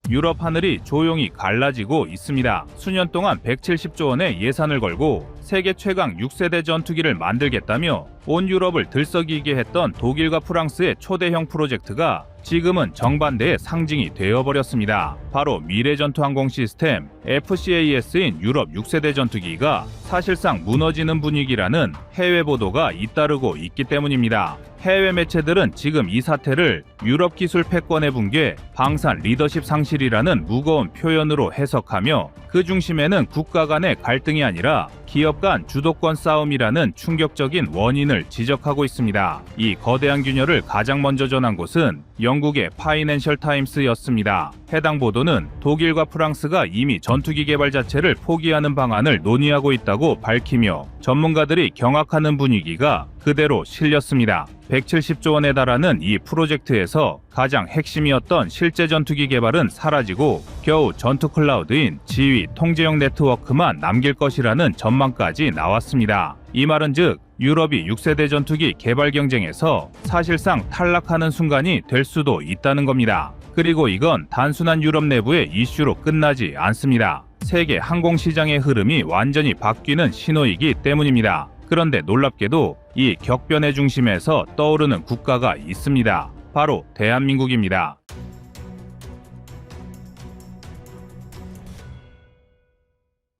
유럽 하늘이 조용히 갈라지고 있습니다. 수년 동안 170조 원의 예산을 걸고 세계 최강 6세대 전투기를 만들겠다며 온 유럽을 들썩이게 했던 독일과 프랑스의 초대형 프로젝트가 지금은 정반대의 상징이 되어버렸습니다. 바로 미래전투항공 시스템 FCAS인 유럽 6세대 전투기가 사실상 무너지는 분위기라는 해외 보도가 잇따르고 있기 때문입니다. 해외 매체들은 지금 이 사태를 유럽 기술 패권의 붕괴, 방산 리더십 상실이라는 무거운 표현으로 해석하며 그 중심에는 국가 간의 갈등이 아니라 기업 간 주도권 싸움이라는 충격적인 원인을 지적하고 있습니다. 이 거대한 균열을 가장 먼저 전한 곳은 영국의 파이낸셜 타임스였습니다. 해당 보도는 독일과 프랑스가 이미 전투기 개발 자체를 포기하는 방안을 논의하고 있다고 밝히며 전문가들이 경악하는 분위기가 그대로 실렸습니다. 170조 원에 달하는 이 프로젝트에서 가장 핵심이었던 실제 전투기 개발은 사라지고 겨우 전투 클라우드인 지휘 통제형 네트워크만 남길 것이라는 전망까지 나왔습니다. 이 말은 즉 유럽이 6세대 전투기 개발 경쟁에서 사실상 탈락하는 순간이 될 수도 있다는 겁니다. 그리고 이건 단순한 유럽 내부의 이슈로 끝나지 않습니다. 세계 항공시장의 흐름이 완전히 바뀌는 신호이기 때문입니다. 그런데 놀랍게도 이 격변의 중심에서 떠오르는 국가가 있습니다. 바로 대한민국입니다.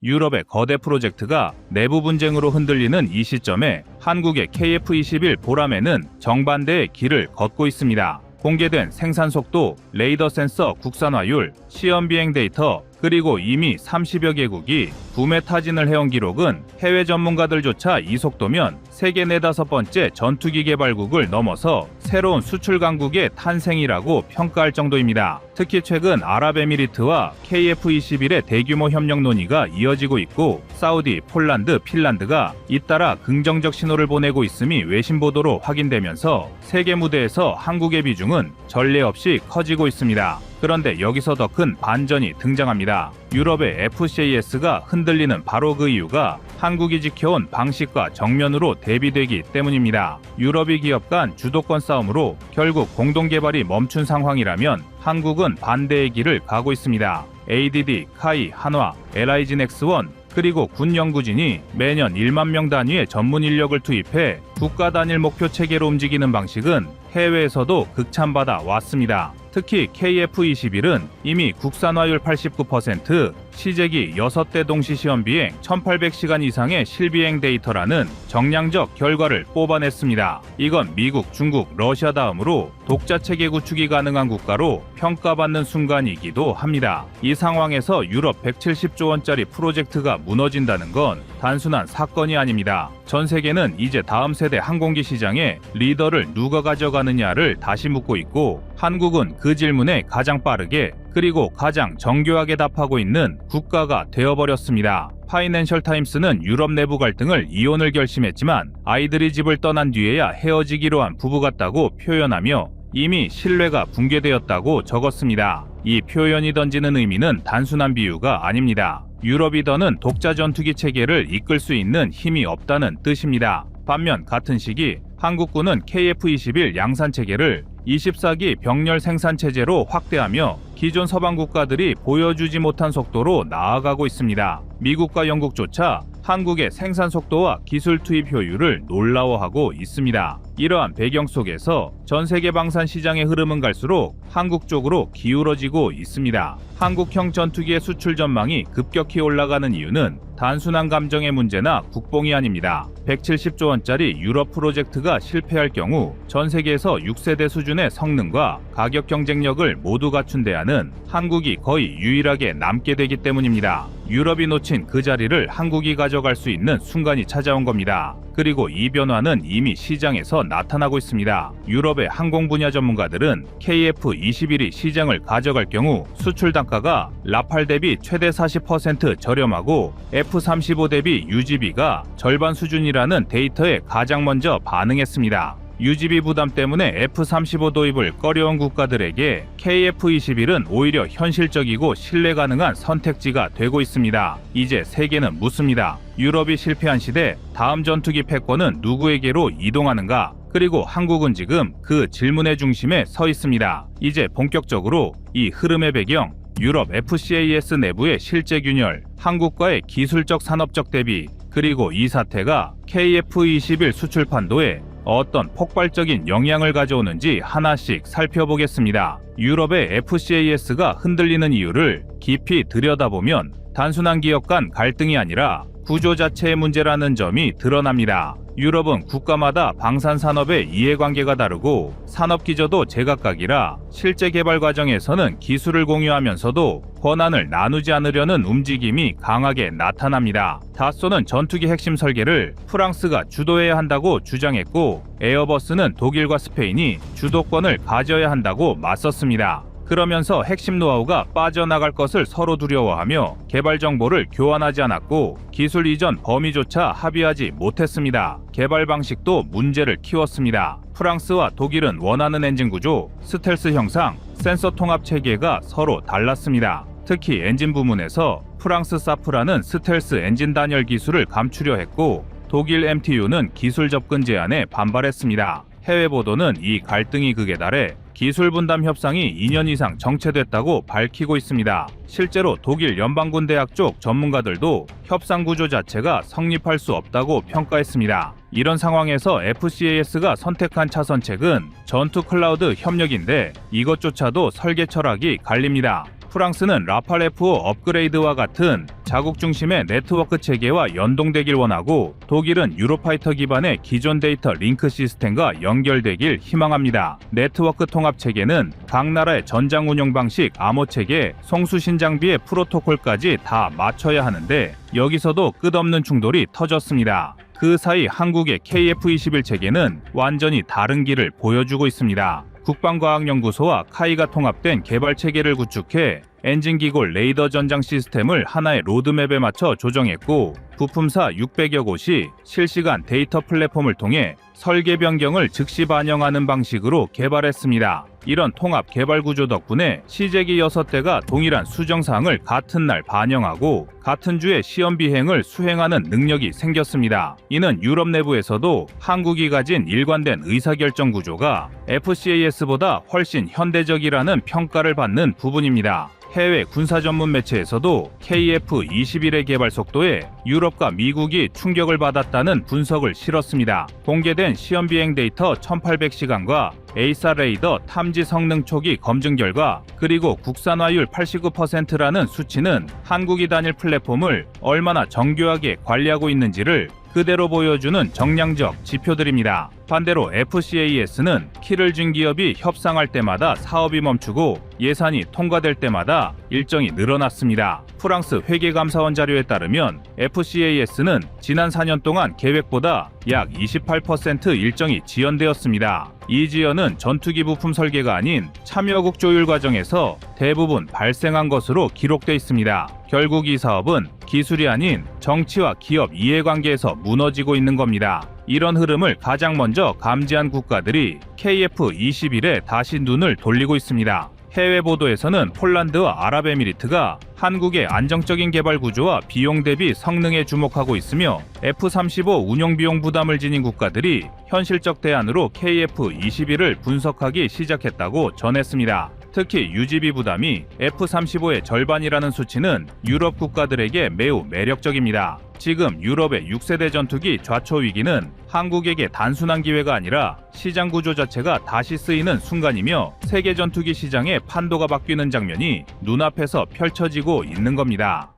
유럽의 거대 프로젝트가 내부 분쟁으로 흔들리는 이 시점에 한국의 KF-21 보람에는 정반대의 길을 걷고 있습니다. 공개된 생산 속도, 레이더 센서 국산화율, 시험 비행 데이터, 그리고 이미 30여 개국이 구매 타진을 해온 기록은 해외 전문가들조차 이 속도면 세계 4~5번째 전투기 개발국을 넘어서 새로운 수출 강국의 탄생이라고 평가할 정도입니다. 특히 최근 아랍에미리트와 KF-21의 대규모 협력 논의가 이어지고 있고 사우디, 폴란드, 핀란드가 잇따라 긍정적 신호를 보내고 있음이 외신 보도로 확인되면서 세계 무대에서 한국의 비중은 전례 없이 커지고 있습니다. 그런데 여기서 더 큰 반전이 등장합니다. 유럽의 FCAS가 흔들리는 바로 그 이유가 한국이 지켜온 방식과 정면으로 대비되기 때문입니다. 유럽이 기업 간 주도권 싸움으로 결국 공동 개발이 멈춘 상황이라면 한국은 반대의 길을 가고 있습니다. ADD, 카이, 한화, LIG 넥스원, 그리고 군 연구진이 매년 1만 명 단위의 전문 인력을 투입해 국가 단일 목표 체계로 움직이는 방식은 해외에서도 극찬받아 왔습니다. 특히 KF-21은 이미 국산화율 89%, 시제기 6대 동시 시험 비행 1800시간 이상의 실비행 데이터라는 정량적 결과를 뽑아냈습니다. 이건 미국, 중국, 러시아 다음으로 독자 체계 구축이 가능한 국가로 평가받는 순간이기도 합니다. 이 상황에서 유럽 170조 원짜리 프로젝트가 무너진다는 건 단순한 사건이 아닙니다. 전 세계는 이제 다음 세대 항공기 시장에 리더를 누가 가져가느냐를 다시 묻고 있고 한국은 그 질문에 가장 빠르게 그리고 가장 정교하게 답하고 있는 국가가 되어버렸습니다. 파이낸셜 타임스는 유럽 내부 갈등을 이혼을 결심했지만 아이들이 집을 떠난 뒤에야 헤어지기로 한 부부 같다고 표현하며 이미 신뢰가 붕괴되었다고 적었습니다. 이 표현이 던지는 의미는 단순한 비유가 아닙니다. 유럽이 더는 독자 전투기 체계를 이끌 수 있는 힘이 없다는 뜻입니다. 반면 같은 시기 한국군은 KF-21 양산 체계를 24기 병렬 생산 체제로 확대하며 기존 서방 국가들이 보여주지 못한 속도로 나아가고 있습니다. 미국과 영국조차 한국의 생산 속도와 기술 투입 효율을 놀라워하고 있습니다. 이러한 배경 속에서 전 세계 방산 시장의 흐름은 갈수록 한국 쪽으로 기울어지고 있습니다. 한국형 전투기의 수출 전망이 급격히 올라가는 이유는 단순한 감정의 문제나 국뽕이 아닙니다. 170조 원짜리 유럽 프로젝트가 실패할 경우 전 세계에서 6세대 수준의 성능과 가격 경쟁력을 모두 갖춘 데야는 한국이 거의 유일하게 남게 되기 때문입니다. 유럽이 놓친 그 자리를 한국이 가져갈 수 있는 순간이 찾아온 겁니다. 그리고 이 변화는 이미 시장에서 나타나고 있습니다. 유럽의 항공 분야 전문가들은 KF-21이 시장을 가져갈 경우 수출 단가가 라팔 대비 최대 40% 저렴하고 F-35 대비 유지비가 절반 수준이라는 데이터에 가장 먼저 반응했습니다. 유지비 부담 때문에 F-35 도입을 꺼려온 국가들에게 KF-21은 오히려 현실적이고 신뢰 가능한 선택지가 되고 있습니다. 이제 세계는 묻습니다. 유럽이 실패한 시대 다음 전투기 패권은 누구에게로 이동하는가? 그리고 한국은 지금 그 질문의 중심에 서 있습니다. 이제 본격적으로 이 흐름의 배경, 유럽 FCAS 내부의 실제 균열, 한국과의 기술적 산업적 대비, 그리고 이 사태가 KF-21 수출 판도에 어떤 폭발적인 영향을 가져오는지 하나씩 살펴보겠습니다. 유럽의 FCAS가 흔들리는 이유를 깊이 들여다보면 단순한 기업 간 갈등이 아니라 구조 자체의 문제라는 점이 드러납니다. 유럽은 국가마다 방산 산업의 이해관계가 다르고 산업 기저도 제각각이라 실제 개발 과정에서는 기술을 공유하면서도 권한을 나누지 않으려는 움직임이 강하게 나타납니다. 다소는 전투기 핵심 설계를 프랑스가 주도해야 한다고 주장했고 에어버스는 독일과 스페인이 주도권을 가져야 한다고 맞섰습니다. 그러면서 핵심 노하우가 빠져나갈 것을 서로 두려워하며 개발 정보를 교환하지 않았고 기술 이전 범위조차 합의하지 못했습니다. 개발 방식도 문제를 키웠습니다. 프랑스와 독일은 원하는 엔진 구조, 스텔스 형상, 센서 통합 체계가 서로 달랐습니다. 특히 엔진 부문에서 프랑스 사프라는 스텔스 엔진 단열 기술을 감추려 했고 독일 MTU는 기술 접근 제한에 반발했습니다. 해외 보도는 이 갈등이 극에 달해 기술 분담 협상이 2년 이상 정체됐다고 밝히고 있습니다. 실제로 독일 연방군 대학 쪽 전문가들도 협상 구조 자체가 성립할 수 없다고 평가했습니다. 이런 상황에서 FCAS가 선택한 차선책은 전투 클라우드 협력인데 이것조차도 설계 철학이 갈립니다. 프랑스는 라팔 F5 업그레이드와 같은 자국 중심의 네트워크 체계와 연동되길 원하고 독일은 유로파이터 기반의 기존 데이터 링크 시스템과 연결되길 희망합니다. 네트워크 통합 체계는 각 나라의 전장 운영 방식, 암호 체계, 송수신 장비의 프로토콜까지 다 맞춰야 하는데 여기서도 끝없는 충돌이 터졌습니다. 그 사이 한국의 KF-21 체계는 완전히 다른 길을 보여주고 있습니다. 국방과학연구소와 카이가 통합된 개발 체계를 구축해 엔진 기골 레이더 전장 시스템을 하나의 로드맵에 맞춰 조정했고 부품사 600여 곳이 실시간 데이터 플랫폼을 통해 설계 변경을 즉시 반영하는 방식으로 개발했습니다. 이런 통합 개발 구조 덕분에 시제기 6대가 동일한 수정사항을 같은 날 반영하고 같은 주에 시험 비행을 수행하는 능력이 생겼습니다. 이는 유럽 내부에서도 한국이 가진 일관된 의사결정 구조가 FCAS보다 훨씬 현대적이라는 평가를 받는 부분입니다. 해외 군사 전문 매체에서도 KF-21의 개발 속도에 유럽과 미국이 충격을 받았다는 분석을 실었습니다. 공개된 시험 비행 데이터 1800시간과 에이사 레이더 탐지 성능 초기 검증 결과 그리고 국산화율 89%라는 수치는 한국이 단일 플랫폼을 얼마나 정교하게 관리하고 있는지를 그대로 보여주는 정량적 지표들입니다. 반대로 FCAS는 키를 준 기업이 협상할 때마다 사업이 멈추고 예산이 통과될 때마다 일정이 늘어났습니다. 프랑스 회계감사원 자료에 따르면 FCAS는 지난 4년 동안 계획보다 약 28% 일정이 지연되었습니다. 이 지연은 전투기 부품 설계가 아닌 참여국 조율 과정에서 대부분 발생한 것으로 기록돼 있습니다. 결국 이 사업은 기술이 아닌 정치와 기업 이해관계에서 무너지고 있는 겁니다. 이런 흐름을 가장 먼저 감지한 국가들이 KF-21에 다시 눈을 돌리고 있습니다. 해외 보도에서는 폴란드와 아랍에미리트가 한국의 안정적인 개발 구조와 비용 대비 성능에 주목하고 있으며 F-35 운용 비용 부담을 지닌 국가들이 현실적 대안으로 KF-21을 분석하기 시작했다고 전했습니다. 특히 유지비 부담이 F-35의 절반이라는 수치는 유럽 국가들에게 매우 매력적입니다. 지금 유럽의 6세대 전투기 좌초 위기는 한국에게 단순한 기회가 아니라 시장 구조 자체가 다시 쓰이는 순간이며 세계 전투기 시장의 판도가 바뀌는 장면이 눈앞에서 펼쳐지고 있는 겁니다.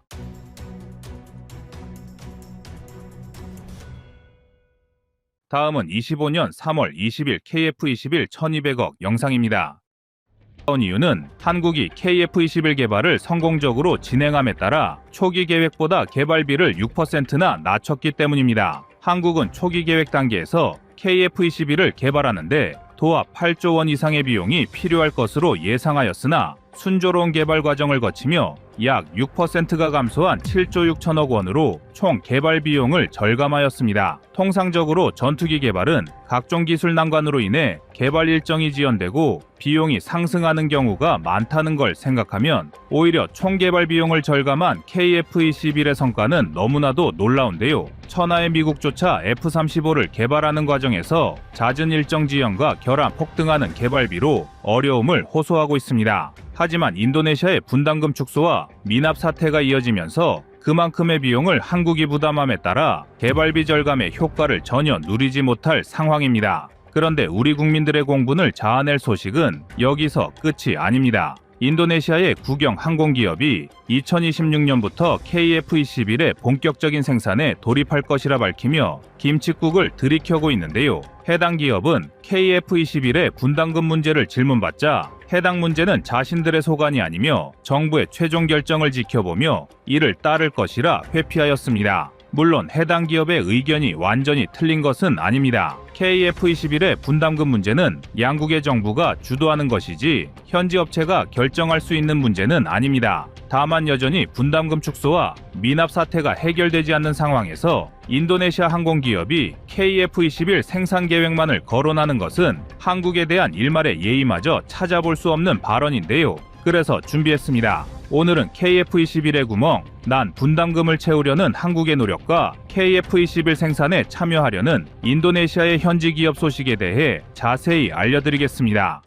다음은 25년 3월 20일 KF-21 1200억 영상입니다. 이유는 한국이 KF-21 개발을 성공적으로 진행함에 따라 초기 계획보다 개발비를 6%나 낮췄기 때문입니다. 한국은 초기 계획 단계에서 KF-21을 개발하는데 도합 8조 원 이상의 비용이 필요할 것으로 예상하였으나 순조로운 개발 과정을 거치며 약 6%가 감소한 7조 6천억 원으로 총 개발 비용을 절감하였습니다. 통상적으로 전투기 개발은 각종 기술 난관으로 인해 개발 일정이 지연되고 비용이 상승하는 경우가 많다는 걸 생각하면 오히려 총 개발 비용을 절감한 KF-21의 성과는 너무나도 놀라운데요. 천하의 미국조차 F-35를 개발하는 과정에서 잦은 일정 지연과 결함 폭등하는 개발비로 어려움을 호소하고 있습니다. 하지만 인도네시아의 분담금 축소와 미납 사태가 이어지면서 그만큼의 비용을 한국이 부담함에 따라 개발비 절감의 효과를 전혀 누리지 못할 상황입니다. 그런데 우리 국민들의 공분을 자아낼 소식은 여기서 끝이 아닙니다. 인도네시아의 국영 항공기업이 2026년부터 KF-21의 본격적인 생산에 돌입할 것이라 밝히며 김칫국을 들이켜고 있는데요. 해당 기업은 KF-21의 분담금 문제를 질문받자 해당 문제는 자신들의 소관이 아니며 정부의 최종 결정을 지켜보며 이를 따를 것이라 회피하였습니다. 물론 해당 기업의 의견이 완전히 틀린 것은 아닙니다. KF-21의 분담금 문제는 양국의 정부가 주도하는 것이지 현지 업체가 결정할 수 있는 문제는 아닙니다. 다만 여전히 분담금 축소와 미납 사태가 해결되지 않는 상황에서 인도네시아 항공기업이 KF-21 생산 계획만을 거론하는 것은 한국에 대한 일말의 예의마저 찾아볼 수 없는 발언인데요. 그래서 준비했습니다. 오늘은 KF-21의 구멍, 난 분담금을 채우려는 한국의 노력과 KF-21 생산에 참여하려는 인도네시아의 현지 기업 소식에 대해 자세히 알려드리겠습니다.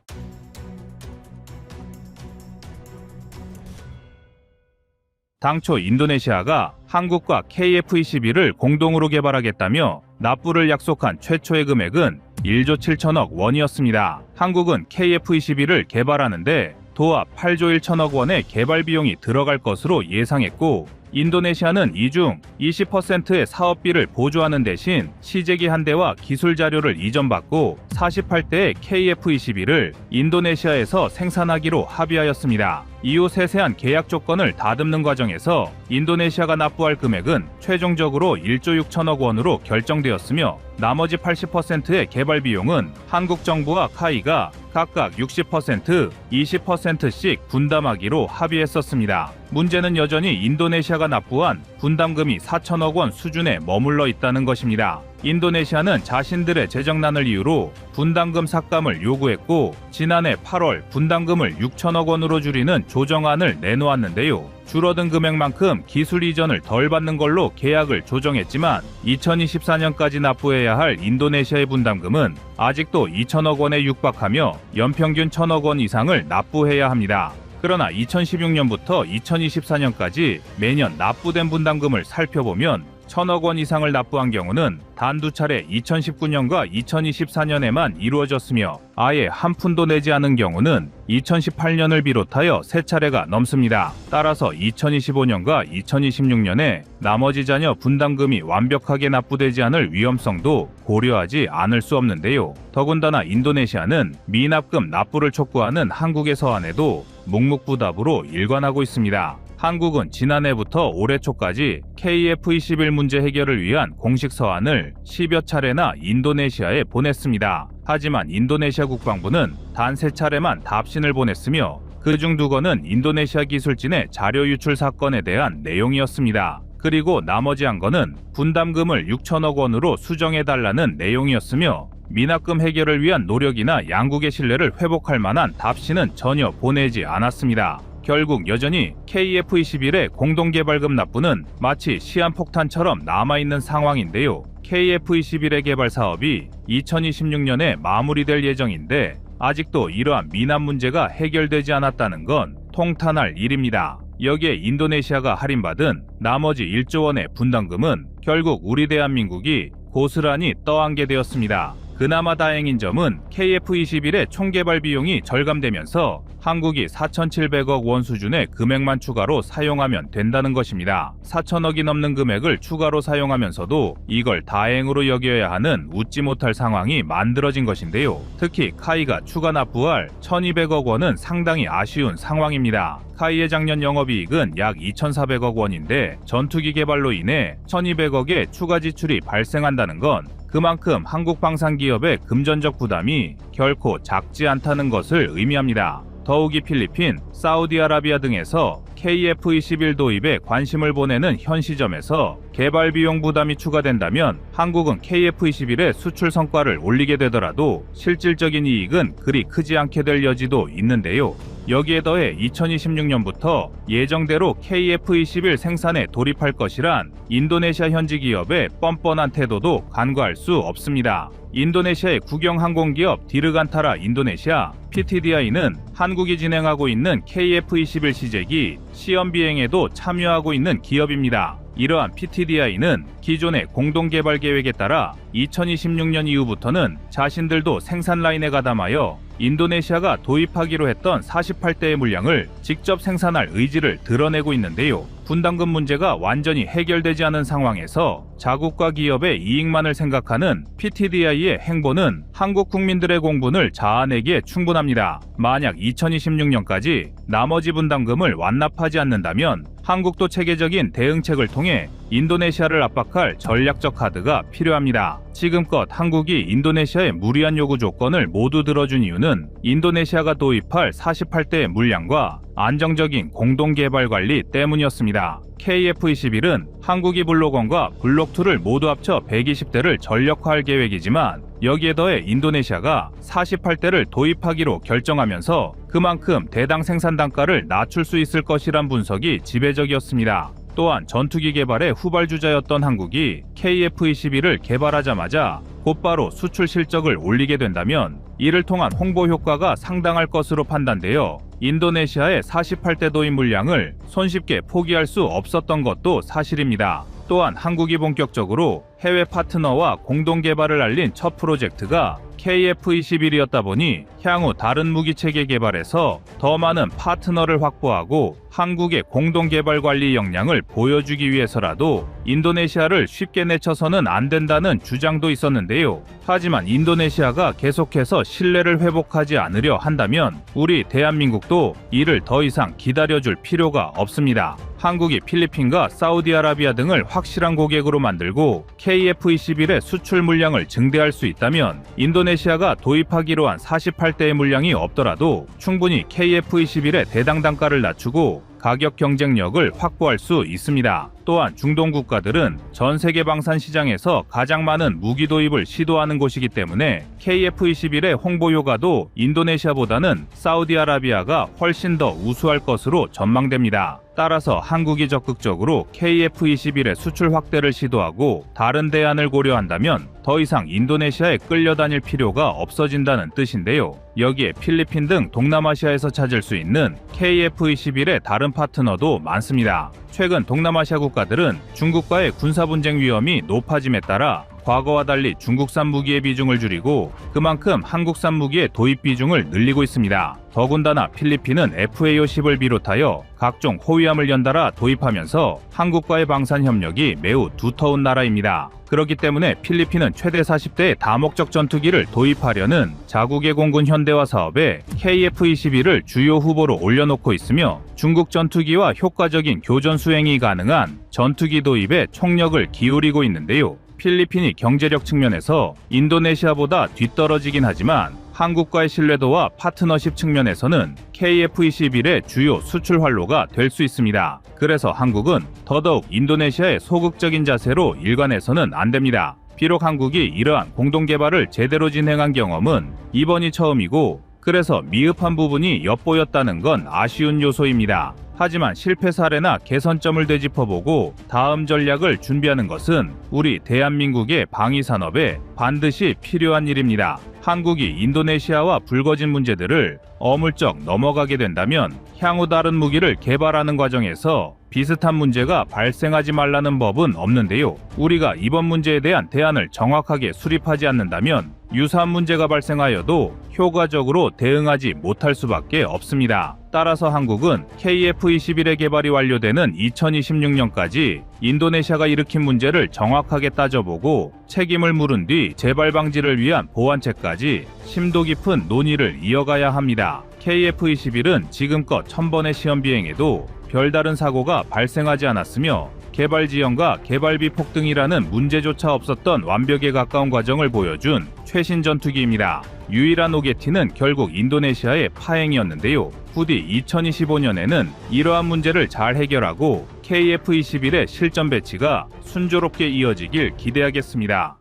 당초 인도네시아가 한국과 KF-21을 공동으로 개발하겠다며 납부를 약속한 최초의 금액은 1조 7천억 원이었습니다. 한국은 KF-21을 개발하는데 도합 8조 1천억 원의 개발 비용이 들어갈 것으로 예상했고 인도네시아는 이 중 20%의 사업비를 보조하는 대신 시제기 한 대와 기술 자료를 이전받고 48대의 KF-21을 인도네시아에서 생산하기로 합의하였습니다. 이후 세세한 계약 조건을 다듬는 과정에서 인도네시아가 납부할 금액은 최종적으로 1조 6천억 원으로 결정되었으며 나머지 80%의 개발 비용은 한국 정부와 카이가 각각 60%, 20%씩 분담하기로 합의했었습니다. 문제는 여전히 인도네시아가 납부한 분담금이 4천억 원 수준에 머물러 있다는 것입니다. 인도네시아는 자신들의 재정난을 이유로 분담금 삭감을 요구했고 지난해 8월 분담금을 6천억 원으로 줄이는 조정안을 내놓았는데요. 줄어든 금액만큼 기술 이전을 덜 받는 걸로 계약을 조정했지만 2024년까지 납부해야 할 인도네시아의 분담금은 아직도 2천억 원에 육박하며 연평균 1천억 원 이상을 납부해야 합니다. 그러나 2016년부터 2024년까지 매년 납부된 분담금을 살펴보면 1천억 원 이상을 납부한 경우는 단두 차례 2019년과 2024년에만 이루어졌으며 아예 한 푼도 내지 않은 경우는 2018년을 비롯하여 3차례가 넘습니다. 따라서 2025년과 2026년에 나머지 자녀 분담금이 완벽하게 납부되지 않을 위험성도 고려하지 않을 수 없는데요. 더군다나 인도네시아는 미납금 납부를 촉구하는 한국의 서한에도 묵묵부답으로 일관하고 있습니다. 한국은 지난해부터 올해 초까지 KF-21 문제 해결을 위한 공식 서한을 10여 차례나 인도네시아에 보냈습니다. 하지만 인도네시아 국방부는 단 3차례만 답신을 보냈으며 그중 2건은 인도네시아 기술진의 자료 유출 사건에 대한 내용이었습니다. 그리고 나머지 한 건은 분담금을 6천억 원으로 수정해달라는 내용이었으며 미납금 해결을 위한 노력이나 양국의 신뢰를 회복할 만한 답신은 전혀 보내지 않았습니다. 결국 여전히 KF-21의 공동개발금 납부는 마치 시한폭탄처럼 남아있는 상황인데요. KF-21의 개발 사업이 2026년에 마무리될 예정인데 아직도 이러한 미납 문제가 해결되지 않았다는 건 통탄할 일입니다. 여기에 인도네시아가 할인받은 나머지 1조 원의 분담금은 결국 우리 대한민국이 고스란히 떠안게 되었습니다. 그나마 다행인 점은 KF-21의 총개발 비용이 절감되면서 한국이 4,700억 원 수준의 금액만 추가로 사용하면 된다는 것입니다. 4천억이 넘는 금액을 추가로 사용하면서도 이걸 다행으로 여겨야 하는 웃지 못할 상황이 만들어진 것인데요. 특히 카이가 추가 납부할 1,200억 원은 상당히 아쉬운 상황입니다. 카이의 작년 영업이익은 약 2,400억 원인데 전투기 개발로 인해 1,200억의 추가 지출이 발생한다는 건 그만큼 한국 방산기업의 금전적 부담이 결코 작지 않다는 것을 의미합니다. 더욱이 필리핀, 사우디아라비아 등에서 KF-21 도입에 관심을 보내는 현 시점에서 개발 비용 부담이 추가된다면 한국은 KF-21의 수출 성과를 올리게 되더라도 실질적인 이익은 그리 크지 않게 될 여지도 있는데요. 여기에 더해 2026년부터 예정대로 KF-21 생산에 돌입할 것이란 인도네시아 현지 기업의 뻔뻔한 태도도 간과할 수 없습니다. 인도네시아의 국영항공기업 디르간타라 인도네시아 PTDI는 한국이 진행하고 있는 KF-21 시제기 시험 비행에도 참여하고 있는 기업입니다. 이러한 PTDI는 기존의 공동개발 계획에 따라 2026년 이후부터는 자신들도 생산 라인에 가담하여 인도네시아가 도입하기로 했던 48대의 물량을 직접 생산할 의지를 드러내고 있는데요. 분담금 문제가 완전히 해결되지 않은 상황에서 자국과 기업의 이익만을 생각하는 PTDI의 행보는 한국 국민들의 공분을 자아내기에 충분합니다. 만약 2026년까지 나머지 분담금을 완납하지 않는다면 한국도 체계적인 대응책을 통해 인도네시아를 압박할 전략적 카드가 필요합니다. 지금껏 한국이 인도네시아의 무리한 요구 조건을 모두 들어준 이유는 인도네시아가 도입할 48대의 물량과 안정적인 공동개발 관리 때문이었습니다. KF-21은 한국이 블록1과 블록2를 모두 합쳐 120대를 전력화할 계획이지만 여기에 더해 인도네시아가 48대를 도입하기로 결정하면서 그만큼 대당 생산 단가를 낮출 수 있을 것이란 분석이 지배적이었습니다. 또한 전투기 개발의 후발주자였던 한국이 KF-21을 개발하자마자 곧바로 수출 실적을 올리게 된다면 이를 통한 홍보 효과가 상당할 것으로 판단되어 인도네시아의 48대 도입 물량을 손쉽게 포기할 수 없었던 것도 사실입니다. 또한 한국이 본격적으로 해외 파트너와 공동 개발을 알린 첫 프로젝트가 KF-21이었다 보니 향후 다른 무기체계 개발에서 더 많은 파트너를 확보하고 한국의 공동 개발 관리 역량을 보여주기 위해서라도 인도네시아를 쉽게 내쳐서는 안 된다는 주장도 있었는데요. 하지만 인도네시아가 계속해서 신뢰를 회복하지 않으려 한다면 우리 대한민국도 이를 더 이상 기다려줄 필요가 없습니다. 한국이 필리핀과 사우디아라비아 등을 확실한 고객으로 만들고 KF-21의 수출 물량을 증대할 수 있다면 인도네시아가 도입하기로 한 48대의 물량이 없더라도 충분히 KF-21의 대당 단가를 낮추고 가격 경쟁력을 확보할 수 있습니다. 또한 중동 국가들은 전 세계 방산 시장에서 가장 많은 무기 도입을 시도하는 곳이기 때문에 KF-21의 홍보 효과도 인도네시아보다는 사우디아라비아가 훨씬 더 우수할 것으로 전망됩니다. 따라서 한국이 적극적으로 KF-21의 수출 확대를 시도하고 다른 대안을 고려한다면 더 이상 인도네시아에 끌려다닐 필요가 없어진다는 뜻인데요. 여기에 필리핀 등 동남아시아에서 찾을 수 있는 KF-21의 다른 파트너도 많습니다. 최근 동남아시아 국가들은 중국과의 군사분쟁 위험이 높아짐에 따라 과거와 달리 중국산 무기의 비중을 줄이고 그만큼 한국산 무기의 도입 비중을 늘리고 있습니다. 더군다나 필리핀은 FAO-10을 비롯하여 각종 호위함을 연달아 도입하면서 한국과의 방산 협력이 매우 두터운 나라입니다. 그렇기 때문에 필리핀은 최대 40대의 다목적 전투기를 도입하려는 자국의 공군 현대화 사업에 KF-21을 주요 후보로 올려놓고 있으며 중국 전투기와 효과적인 교전 수행이 가능한 전투기 도입에 총력을 기울이고 있는데요. 필리핀이 경제력 측면에서 인도네시아보다 뒤떨어지긴 하지만 한국과의 신뢰도와 파트너십 측면에서는 KF-21의 주요 수출 활로가 될 수 있습니다. 그래서 한국은 더더욱 인도네시아의 소극적인 자세로 일관해서는 안 됩니다. 비록 한국이 이러한 공동개발을 제대로 진행한 경험은 이번이 처음이고 그래서 미흡한 부분이 엿보였다는 건 아쉬운 요소입니다. 하지만 실패 사례나 개선점을 되짚어보고 다음 전략을 준비하는 것은 우리 대한민국의 방위산업에 반드시 필요한 일입니다. 한국이 인도네시아와 불거진 문제들을 어물쩍 넘어가게 된다면 향후 다른 무기를 개발하는 과정에서 비슷한 문제가 발생하지 말라는 법은 없는데요. 우리가 이번 문제에 대한 대안을 정확하게 수립하지 않는다면 유사한 문제가 발생하여도 효과적으로 대응하지 못할 수밖에 없습니다. 따라서 한국은 KF-21의 개발이 완료되는 2026년까지 인도네시아가 일으킨 문제를 정확하게 따져보고 책임을 물은 뒤 재발 방지를 위한 보완책까지 심도 깊은 논의를 이어가야 합니다. KF-21은 지금껏 1000번의 시험 비행에도 별다른 사고가 발생하지 않았으며 개발 지연과 개발비 폭등이라는 문제조차 없었던 완벽에 가까운 과정을 보여준 최신 전투기입니다. 유일한 오게티는 결국 인도네시아의 파행이었는데요. 부디 2025년에는 이러한 문제를 잘 해결하고 KF-21의 실전 배치가 순조롭게 이어지길 기대하겠습니다.